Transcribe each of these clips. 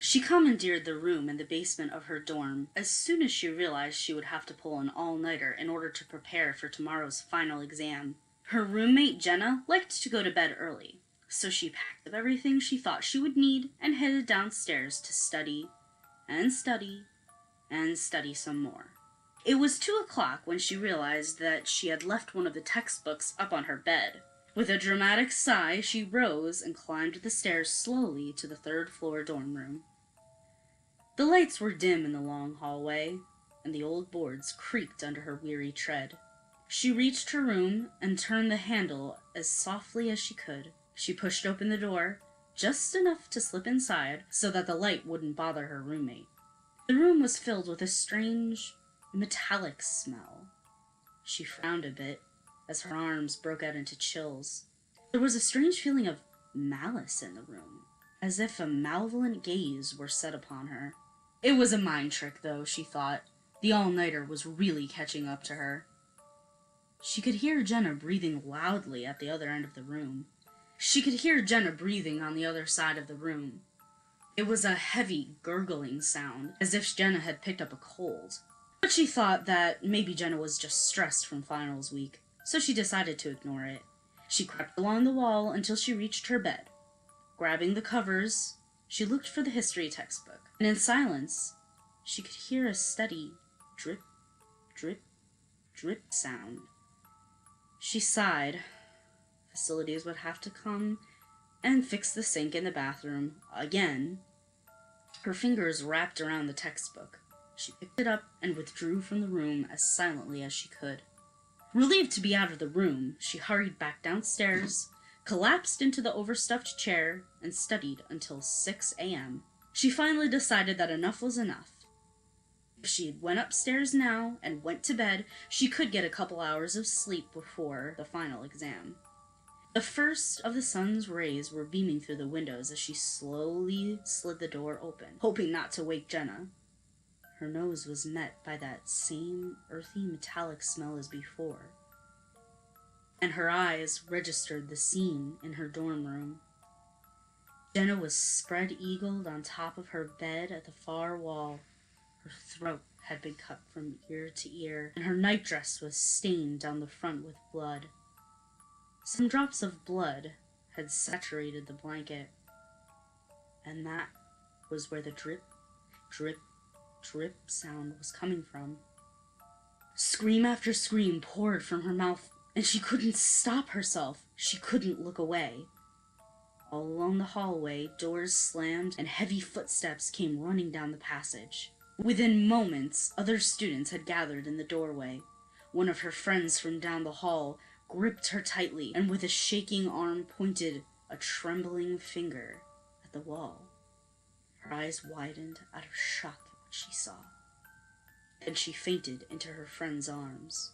She commandeered the room in the basement of her dorm as soon as she realized she would have to pull an all-nighter in order to prepare for tomorrow's final exam. Her roommate Jenna liked to go to bed early, so she packed up everything she thought she would need and headed downstairs to study, and study, and study some more. It was 2 o'clock when she realized that she had left one of the textbooks up on her bed. With a dramatic sigh, she rose and climbed the stairs slowly to the 3rd floor dorm room. The lights were dim in the long hallway, and the old boards creaked under her weary tread. She reached her room and turned the handle as softly as she could. She pushed open the door, just enough to slip inside so that the light wouldn't bother her roommate. The room was filled with a strange, metallic smell. She frowned a bit as her arms broke out into chills. There was a strange feeling of malice in the room, as if a malevolent gaze were set upon her. It was a mind trick, though, she thought. The all-nighter was really catching up to her. She could hear Jenna breathing loudly at the other end of the room. She could hear Jenna breathing on the other side of the room. It was a heavy, gurgling sound, as if Jenna had picked up a cold. But she thought that maybe Jenna was just stressed from finals week, so she decided to ignore it. She crept along the wall until she reached her bed. Grabbing the covers, she looked for the history textbook, and in silence, she could hear a steady drip, drip, drip sound. She sighed. Facilities would have to come and fix the sink in the bathroom again. Her fingers wrapped around the textbook. She picked it up and withdrew from the room as silently as she could. Relieved to be out of the room, she hurried back downstairs, collapsed into the overstuffed chair, and studied until 6 a.m. She finally decided that enough was enough. If she went upstairs now and went to bed, she could get a couple hours of sleep before the final exam. The first of the sun's rays were beaming through the windows as she slowly slid the door open, hoping not to wake Jenna. Her nose was met by that same earthy metallic smell as before, and her eyes registered the scene in her dorm room. Jenna was spread-eagled on top of her bed at the far wall. Her throat had been cut from ear to ear, and her nightdress was stained down the front with blood. Some drops of blood had saturated the blanket, and that was where the drip, drip, drip sound was coming from. Scream after scream poured from her mouth, and she couldn't stop herself. She couldn't look away. All along the hallway, doors slammed, and heavy footsteps came running down the passage. Within moments, other students had gathered in the doorway. One of her friends from down the hall gripped her tightly, and with a shaking arm pointed a trembling finger at the wall. Her eyes widened out of shock at what she saw. Then she fainted into her friend's arms.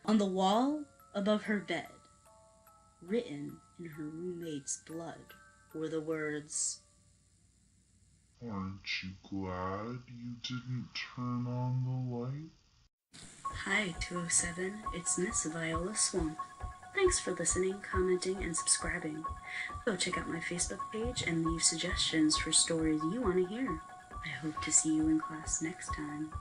On the wall above her bed, written in her roommate's blood, were the words, "Aren't you glad you didn't turn on the light?" Hi, 207, it's Miss Viola Swamp. Thanks for listening, commenting, and subscribing. Go check out my Facebook page and leave suggestions for stories you want to hear. I hope to see you in class next time.